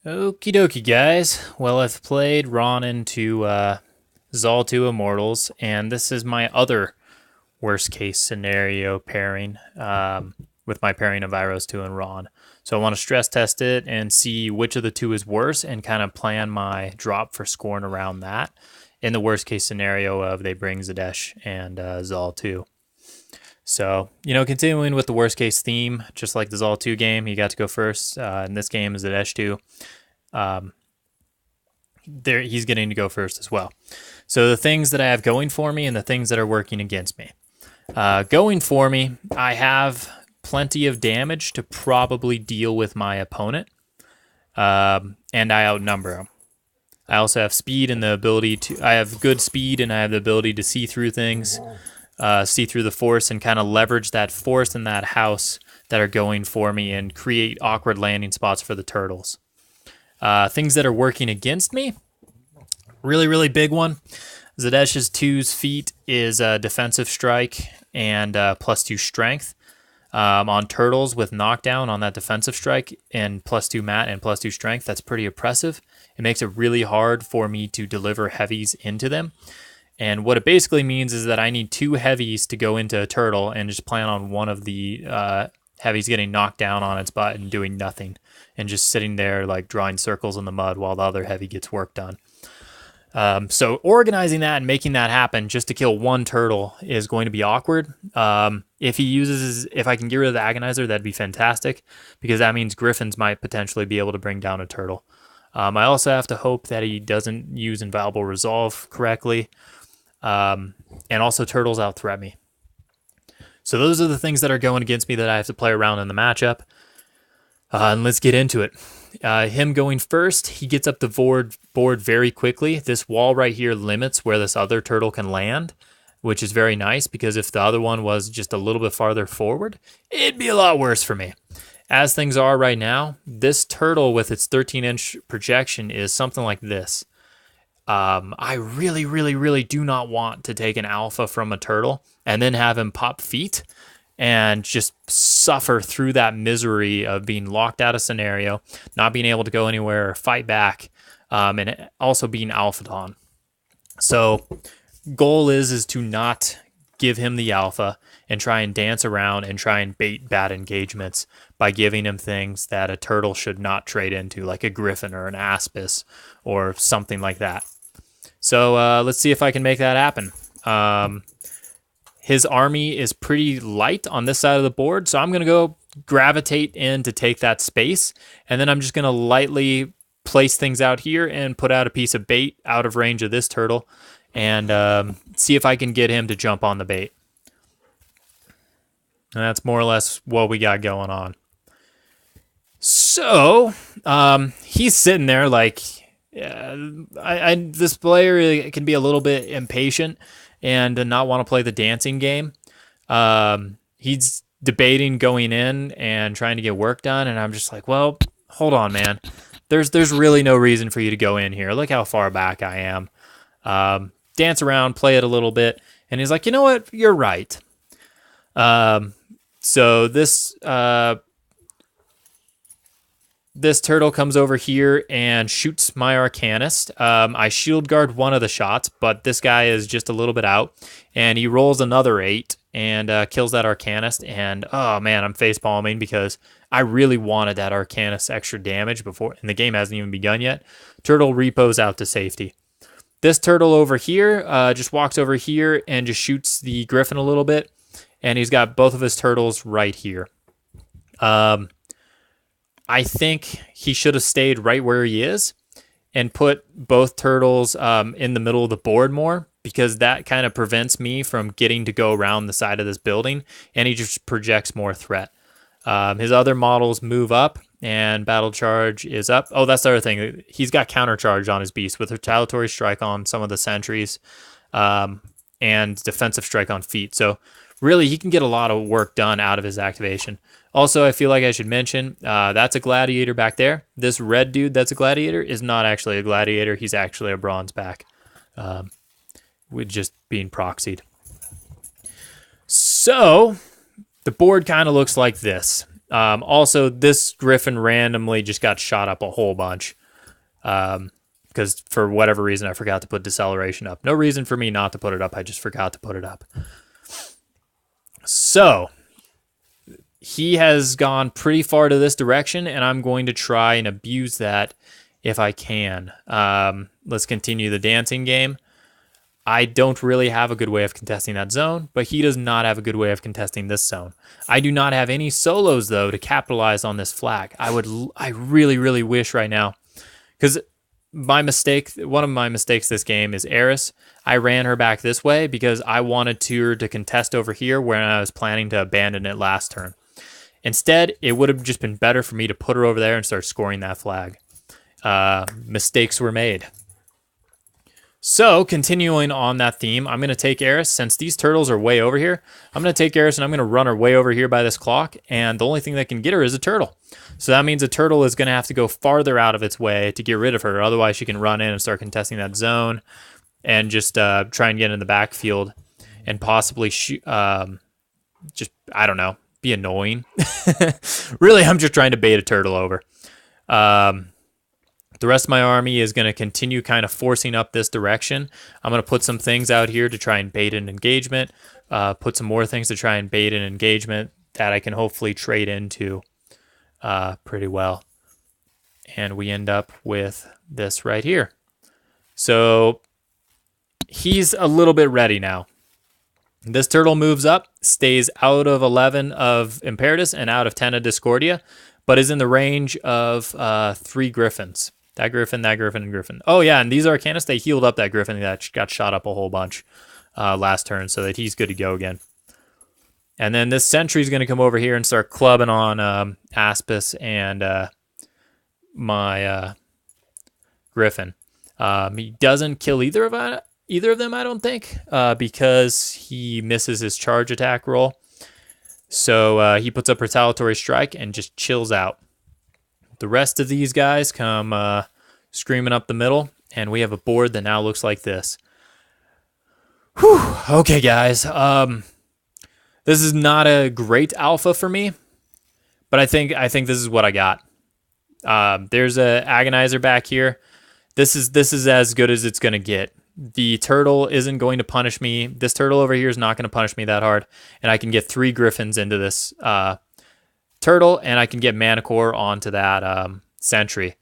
Okie dokie, guys. Well, I've played Ron into Zal 2 Immortals, and this is my other worst case scenario pairing with my pairing of Vyros 2 and Ron. So I want to stress test it and see which of the two is worse and kind of plan my drop for scoring around that in the worst case scenario of they bring Zadesh and Zal 2. So, continuing with the worst case theme, just like the Zal 2 game, you got to go first. In this game is Zadesh 2. He's getting to go first as well. So the things that I have going for me and the things that are working against me. Going for me, I have plenty of damage to probably deal with my opponent, and I outnumber him. I also have speed and the ability to. I have good speed and I have the ability to see through things, see through the force, and kind of leverage that force and that house that are going for me and create awkward landing spots for the turtles. Things that are working against me, really big one. Zadesh's 2's feat is defensive strike and +2 strength. On turtles with knockdown on that defensive strike and +2 mat and +2 strength, that's pretty oppressive. It makes it really hard for me to deliver heavies into them. And what it basically means is that I need 2 heavies to go into a turtle and just plan on one of the heavies getting knocked down on its butt and doing nothing and just sitting there like drawing circles in the mud while the other heavy gets work done. So organizing that and making that happen just to kill one turtle is going to be awkward. If I can get rid of the Agonizer, that'd be fantastic because that means Griffons might potentially be able to bring down a turtle. I also have to hope that he doesn't use Inviolable Resolve correctly. And also turtles out-threat me. So those are the things that are going against me that I have to play around in the matchup. And let's get into it. Him going first, he gets up the board very quickly. This wall right here limits where this other turtle can land, which is very nice because if the other one was just a little bit farther forward, it'd be a lot worse for me. As things are right now, this turtle with its 13-inch projection is something like this. I really do not want to take an alpha from a turtle and then have him pop feet and just suffer through that misery of being locked out of scenario, not being able to go anywhere or fight back, and also being alphaed on. So goal is to not give him the alpha and try and dance around and try and bait bad engagements by giving him things that a turtle should not trade into, like a Griffon or an Aspis or something like that. So let's see if I can make that happen. His army is pretty light on this side of the board, so I'm going to go gravitate in to take that space, and then I'm just going to lightly place things out here and put out a piece of bait out of range of this turtle and see if I can get him to jump on the bait. And that's more or less what we got going on. So he's sitting there like, this player can be a little bit impatient and not want to play the dancing game. He's debating going in and trying to get work done, and I'm just like, well, hold on, man. There's really no reason for you to go in here. Look how far back I am. Dance around, play it a little bit. And he's like, you know what? You're right. So this turtle comes over here and shoots my Arcanist. I shield guard one of the shots, but this guy is just a little bit out. And he rolls another 8 and kills that Arcanist. And, oh, man, I'm facepalming because I really wanted that Arcanist extra damage before, and the game hasn't even begun yet. Turtle repos out to safety. This turtle over here just walks over here and just shoots the Griffon a little bit. And he's got both of his turtles right here. I think he should have stayed right where he is and put both turtles in the middle of the board more because that kind of prevents me from getting to go around the side of this building, and he just projects more threat. His other models move up, and battle charge is up. Oh, that's the other thing. He's got counter charge on his beast with retaliatory strike on some of the sentries and defensive strike on feet. So really, he can get a lot of work done out of his activation. Also, I feel like I should mention, that's a Gladiator back there. This red dude that's a Gladiator is not actually a Gladiator. He's actually a Bronzeback, with just being proxied. So, the board kind of looks like this. Also, this Griffon randomly just got shot up a whole bunch. Because for whatever reason, I forgot to put deceleration up. No reason for me not to put it up. I just forgot to put it up. So, he has gone pretty far to this direction, and I'm going to try and abuse that if I can. Let's continue the dancing game. I don't really have a good way of contesting that zone, but he does not have a good way of contesting this zone. I do not have any solos, though, to capitalize on this flag. I really, really wish right now, because one of my mistakes this game is Eiryss. I ran her back this way because I wanted her to contest over here when I was planning to abandon it last turn. Instead, it would have just been better for me to put her over there and start scoring that flag. Mistakes were made. So, continuing on that theme, I'm going to take Eiryss. Since these turtles are way over here, I'm going to take Eiryss and I'm going to run her way over here by this clock, and the only thing that can get her is a turtle. So that means a turtle is going to have to go farther out of its way to get rid of her. Otherwise, she can run in and start contesting that zone and just try and get in the backfield and possibly I don't know, be annoying. Really, I'm just trying to bait a turtle over. The rest of my army is going to continue kind of forcing up this direction. I'm going to put some things out here to try and bait an engagement, put some more things to try and bait an engagement that I can hopefully trade into pretty well. And we end up with this right here. So he's a little bit ready now. This turtle moves up, stays out of 11 of Imperitus and out of 10 of Discordia, but is in the range of 3 Griffons. That Griffon, and Griffon. Oh, yeah, and these Arcanists, they healed up that Griffon that got shot up a whole bunch last turn, so that he's good to go again. And then this Sentry's going to come over here and start clubbing on Aspis and my Griffon. He doesn't kill either of them, I don't think, because he misses his charge attack roll. So he puts up Retaliatory Strike and just chills out. The rest of these guys come screaming up the middle, and we have a board that now looks like this. Whew. Okay, guys. This is not a great alpha for me, but I think this is what I got. There's a Agonizer back here. This is as good as it's going to get. The turtle isn't going to punish me. This turtle over here is not going to punish me that hard, and I can get 3 Griffons into this turtle, and I can get Manticore onto that Sentry.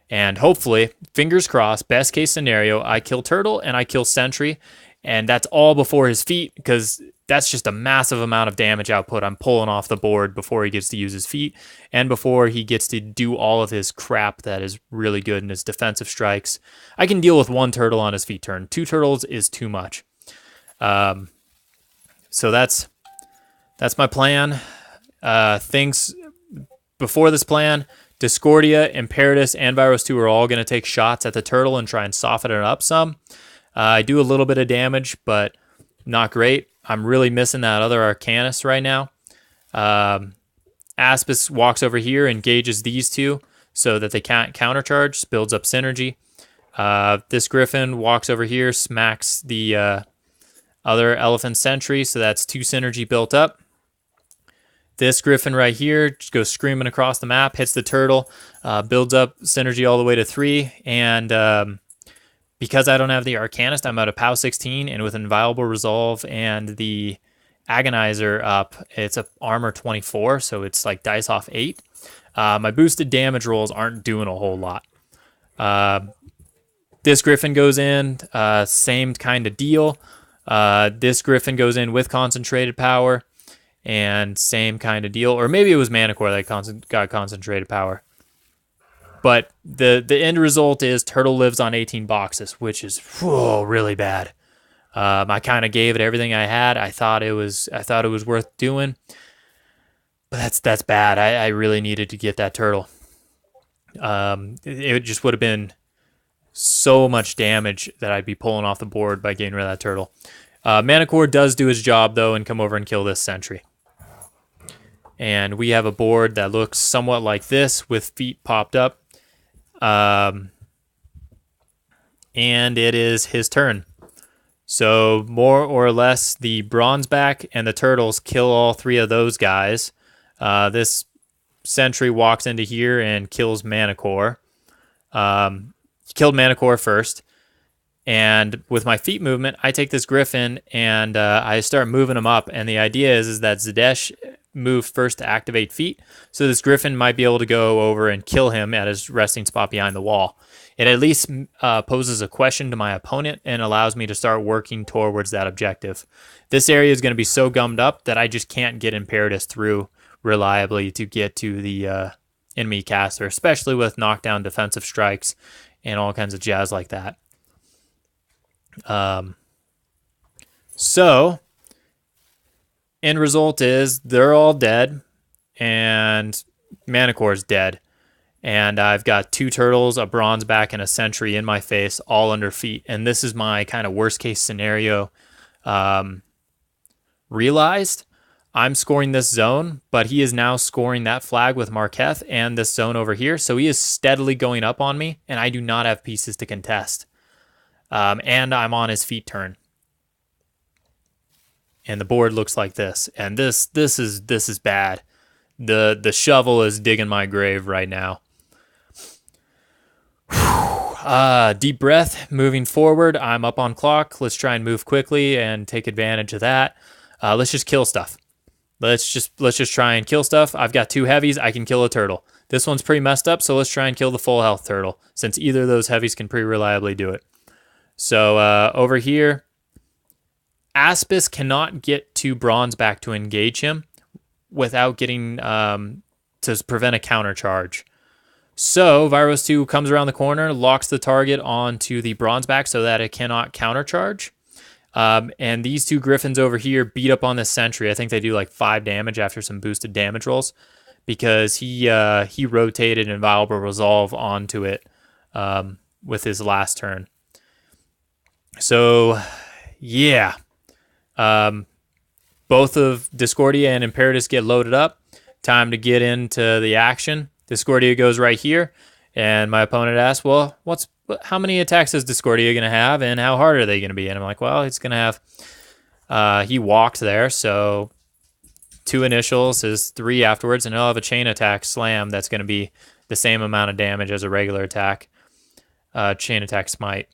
And hopefully, fingers crossed, best case scenario, I kill turtle and I kill Sentry, and that's all before his feet, because that's just a massive amount of damage output I'm pulling off the board before he gets to use his feet, and before he gets to do all of his crap that is really good in his defensive strikes. I can deal with 1 turtle on his feet turn. 2 turtles is too much. So that's my plan. Things before this plan, Discordia, Imperitus, and Vyros 2 are all going to take shots at the turtle and try and soften it up some. I do a little bit of damage, but not great. I'm really missing that other Arcanist right now. Aspis walks over here, engages these 2 so that they can't countercharge, builds up synergy. This Griffon walks over here, smacks the other Elephant Sentry, so that's 2 synergy built up. This Griffon right here just goes screaming across the map, hits the turtle, builds up synergy all the way to 3, and because I don't have the Arcanist, I'm at a POW 16, and with Inviolable Resolve and the Agonizer up, it's a armor 24, so it's like dice off 8. My boosted damage rolls aren't doing a whole lot. This Griffon goes in, same kind of deal. This Griffon goes in with concentrated power, and same kind of deal. Or maybe it was Manticore that got concentrated power. But the end result is turtle lives on 18 boxes, which is really bad. I kind of gave it everything I had. I thought it was worth doing, but that's bad. I really needed to get that turtle. It just would have been so much damage that I'd be pulling off the board by getting rid of that turtle. Manticore does do his job though and come over and kill this Sentry. And we have a board that looks somewhat like this with feet popped up. And it is his turn. So more or less the Bronzeback and the turtles kill all 3 of those guys. This Sentry walks into here and kills Manticore. He killed Manticore first. And with my feet movement, I take this Griffon and I start moving him up. And the idea is that Zadesh moved first to activate feet. So this Griffon might be able to go over and kill him at his resting spot behind the wall. It at least poses a question to my opponent and allows me to start working towards that objective. This area is going to be so gummed up that I just can't get Imperitus through reliably to get to the enemy caster, especially with knockdown defensive strikes and all kinds of jazz like that. So end result is they're all dead and Manticore's dead. And I've got 2 turtles, a Bronzeback, and a Sentry in my face, all under feet. And this is my kind of worst case scenario realized. I'm scoring this zone, but he is now scoring that flag with Marketh and this zone over here. So he is steadily going up on me, and I do not have pieces to contest. And I'm on his feet turn. And the board looks like this. And this is bad. The shovel is digging my grave right now. Deep breath, moving forward. I'm up on clock. Let's try and move quickly and take advantage of that. Let's just kill stuff. Let's just try and kill stuff. I've got 2 heavies. I can kill a turtle. This one's pretty messed up, so let's try and kill the full health turtle, since either of those heavies can pretty reliably do it. So over here, Aspis cannot get to Bronzeback to engage him without getting to prevent a counter charge. So Vyros 2 comes around the corner, locks the target onto the Bronzeback so that it cannot counter charge. And these 2 Griffons over here beat up on this Sentry. I think they do like 5 damage after some boosted damage rolls because he rotated Inviolable Resolve onto it with his last turn. So, yeah. Both of Discordia and Imperitus get loaded up. Time to get into the action. Discordia goes right here, and my opponent asks, well, how many attacks is Discordia going to have, and how hard are they going to be? And I'm like, well, he's going to have... he walked there, so 2 initials is 3 afterwards, and he'll have a chain attack slam that's going to be the same amount of damage as a regular attack. Chain attack smite.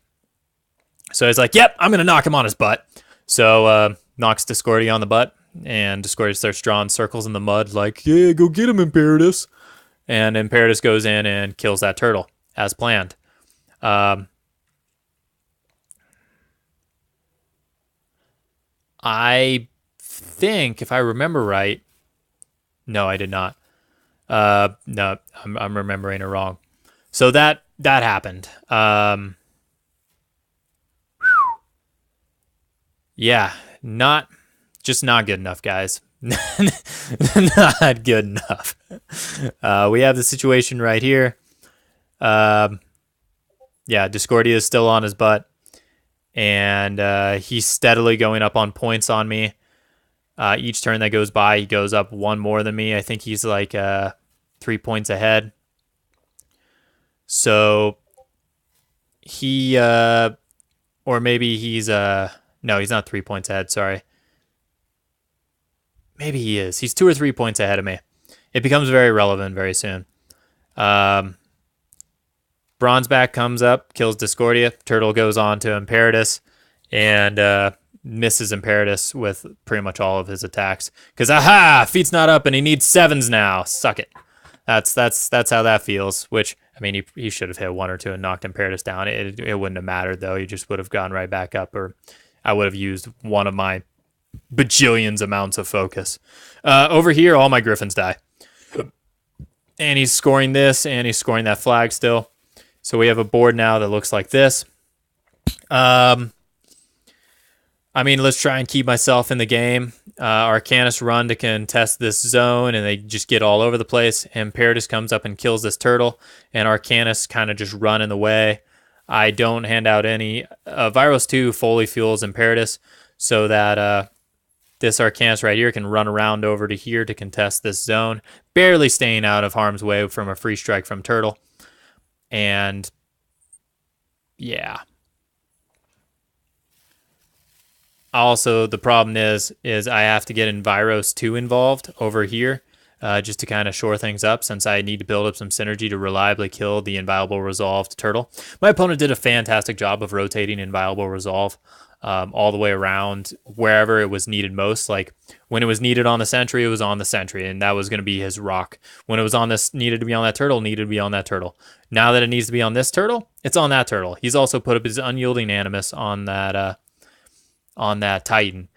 So he's like, yep, I'm going to knock him on his butt. So knocks Discordia on the butt, and Discordia starts drawing circles in the mud like, yeah, go get him, Imperitus. And Imperitus goes in and kills that turtle, as planned. I think, if I remember right, no, I did not. No, I'm remembering it wrong. So that happened. Yeah, not good enough, guys. Not good enough. We have the situation right here. Yeah, Discordia is still on his butt, and he's steadily going up on points on me. Each turn that goes by, he goes up 1 more than me. I think he's like 3 points ahead. So he, or maybe he's no, he's not 3 points ahead. Sorry. Maybe he is. He's 2 or 3 points ahead of me. It becomes very relevant very soon. Bronzeback comes up, kills Discordia. Turtle goes on to Imperitus and misses Imperitus with pretty much all of his attacks. Because, aha! Feet's not up and he needs 7s now. Suck it. That's how that feels. Which, I mean, he should have hit 1 or 2 and knocked Imperitus down. It wouldn't have mattered, though. He just would have gone right back up, or I would have used one of my bajillions amounts of focus. Over here, all my Griffons die. And he's scoring this, and he's scoring that flag still. So we have a board now that looks like this. I mean, let's try and keep myself in the game. Arcanist run to contest this zone, and they just get all over the place. Imperitus comes up and kills this turtle, and Arcanist kind of just run in the way. I don't hand out any. Vyros 2 fully fuels Imperitus so that this Arcanist right here can run around over to here to contest this zone, barely staying out of harm's way from a free strike from turtle. And yeah. Also, the problem is I have to get Vyros 2 involved over here just to kind of shore things up, since I need to build up some synergy to reliably kill the Inviolable Resolved turtle. My opponent did a fantastic job of rotating Inviolable Resolve all the way around wherever it was needed most. Like when it was needed on the Sentry, it was on the Sentry, and that was going to be his rock. When it was on this, needed to be on that turtle, needed to be on that turtle. Now that it needs to be on this turtle, it's on that turtle. He's also put up his Unyielding Animus on that Titan.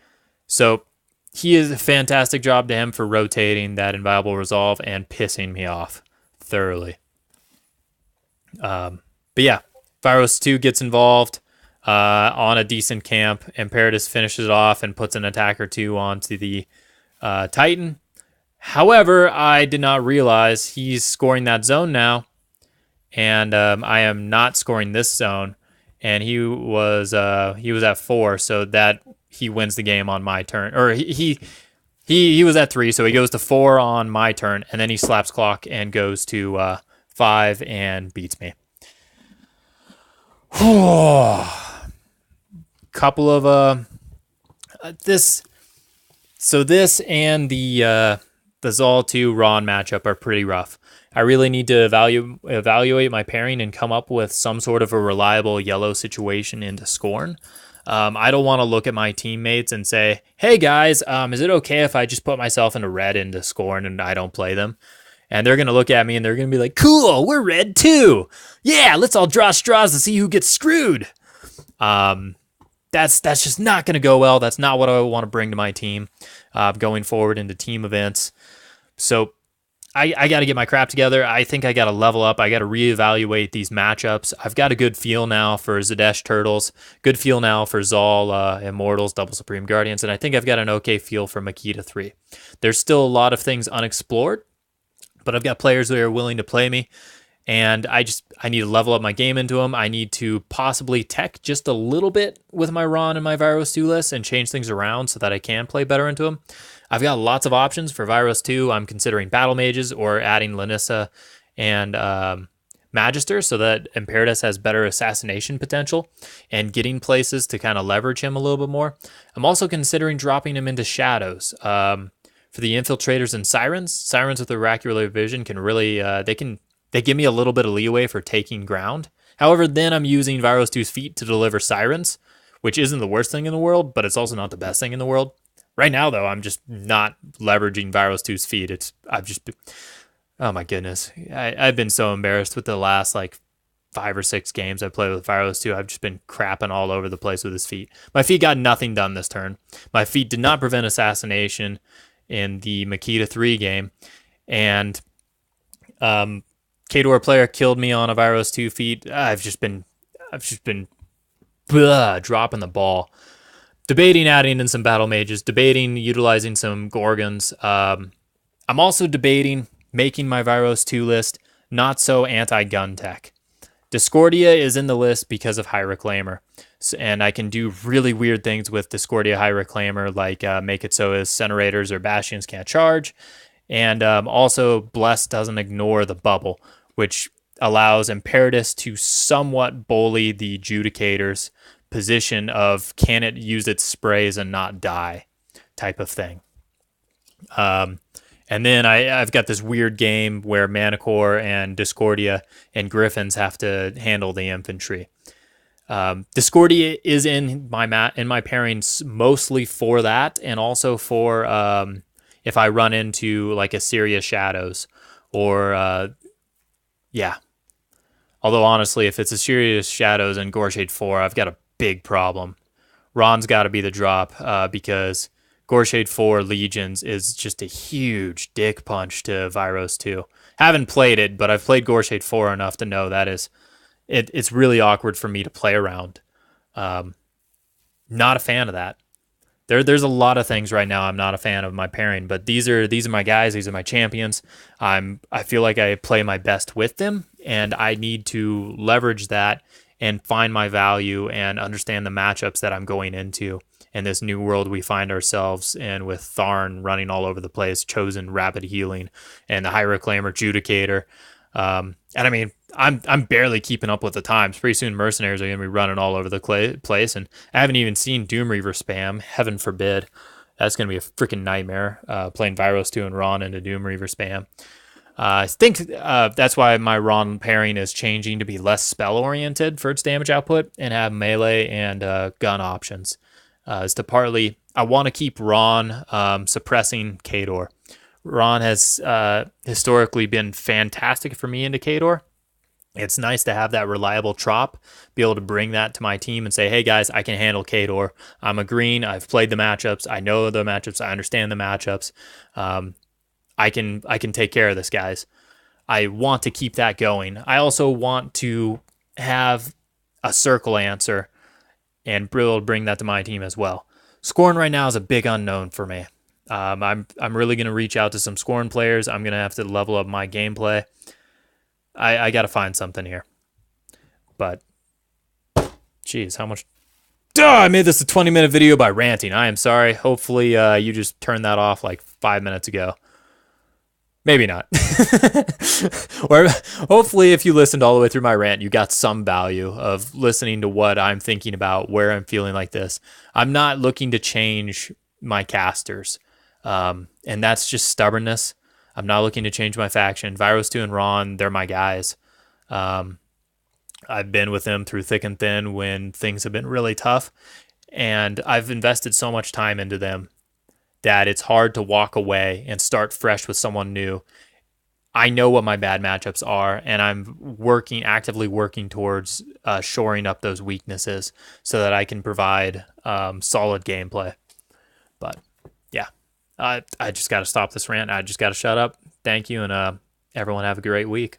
So he is a fantastic job to him for rotating that Inviolable Resolve and pissing me off thoroughly. But yeah, Vyros 2 gets involved on a decent camp. Imperitus finishes it off and puts an attack or two onto the Titan. However, I did not realize he's scoring that zone now, and I am not scoring this zone. And he was at 4, so that he wins the game on my turn. Or he was at 3, so he goes to 4 on my turn, and then he slaps clock and goes to 5 and beats me. Couple of this. So this and the Zal 2 Ron matchup are pretty rough. I really need to evaluate my pairing and come up with some sort of a reliable yellow situation into Scorn. I don't want to look at my teammates and say, hey guys, is it okay if I just put myself into red into Scorn and I don't play them? And they're going to look at me and they're going to be like, cool, we're red too. Yeah, let's all draw straws to see who gets screwed. That's just not going to go well. That's not what I want to bring to my team going forward into team events. So I got to get my crap together. I think I got to level up. I got to reevaluate these matchups. I've got a good feel now for Zadesh Turtles, good feel now for Zal Immortals, Double Supreme Guardians, and I think I've got an okay feel for Makita 3. There's still a lot of things unexplored, but I've got players that are willing to play me, and I need to level up my game into them. I need to possibly tech just a little bit with my Ron and my Vyros 2 list and change things around so that I can play better into them. I've got lots of options for Vyros 2. I'm considering Battle Mages or adding Lanissa and Magister so that Imperitus has better assassination potential and getting places to kind of leverage him a little bit more. I'm also considering dropping him into Shadows. For the Infiltrators and Sirens with Oracular Vision can really, they give me a little bit of leeway for taking ground. However, then I'm using Vyros 2's feet to deliver Sirens, which isn't the worst thing in the world, but it's also not the best thing in the world. Right now, though, I'm just not leveraging Vyros 2's feet. Oh my goodness. I've been so embarrassed with the last 5 or 6 games I played with Vyros 2. I've just been crapping all over the place with his feet. My feet got nothing done this turn. My feet did not prevent assassination in the Makita 3 game. And Khador player killed me on a Vyros 2 feet. I've just been dropping the ball. Debating adding in some Battle Mages, debating utilizing some Gorgons. I'm also debating making my Vyros 2 list not so anti-gun tech. Discordia is in the list because of High Reclaimer, and I can do really weird things with Discordia High Reclaimer, like make it so as Incinerators or Bastions can't charge, and also Bless doesn't ignore the bubble, which allows Imperitus to somewhat bully the Judicators position of can it use its sprays and not die type of thing. And then I've got this weird game where Manticore and Discordia and Griffons have to handle the infantry. Discordia is in my pairings mostly for that, and also for if I run into Assyria Shadows or yeah. Although honestly, if it's Assyria Shadows and Gorshade 4, I've got a big problem. Ron's got to be the drop because Gorshade 4 Legions is just a huge dick punch to Vyros 2. Haven't played it, but I've played Gorshade 4 enough to know that it's really awkward for me to play around. Not a fan of that. There's a lot of things right now I'm not a fan of my pairing, but these are my guys, these are my champions. I feel like I play my best with them, and I need to leverage that and find my value and understand the matchups that I'm going into in this new world we find ourselves in, with Tharn running all over the place, Chosen Rapid Healing, and the High Reclaimer Judicator. And I mean, I'm barely keeping up with the times. Pretty soon Mercenaries are going to be running all over the place, and I haven't even seen Doom Reaver spam, heaven forbid. That's going to be a freaking nightmare, playing Vyros 2 and Ron into Doom Reaver spam. I think that's why my Ron pairing is changing to be less spell-oriented for its damage output and have melee and gun options. Is to partly, I want to keep Ron suppressing Khador. Ron has historically been fantastic for me into Khador. It's nice to have that reliable trop, be able to bring that to my team and say, hey guys, I can handle Khador. I'm a green. I've played the matchups. I know the matchups. I understand the matchups. I can take care of this, guys. I want to keep that going. I also want to have a circle answer and be able to bring that to my team as well. Scorn right now is a big unknown for me. I'm really going to reach out to some Scorn players. I'm going to have to level up my gameplay. I got to find something here. But, geez, how much... I made this a 20-minute video by ranting. I am sorry. Hopefully you just turned that off like 5 minutes ago. Maybe not. Or hopefully if you listened all the way through my rant, you got some value of listening to what I'm thinking about, where I'm feeling like this. I'm not looking to change my casters. And that's just stubbornness. I'm not looking to change my faction. Vyros 2 and Ron, they're my guys. I've been with them through thick and thin when things have been really tough. And I've invested so much time into them that it's hard to walk away and start fresh with someone new. I know what my bad matchups are, and I'm actively working towards shoring up those weaknesses so that I can provide solid gameplay. But yeah, I just got to stop this rant. I just got to shut up. Thank you, and everyone have a great week.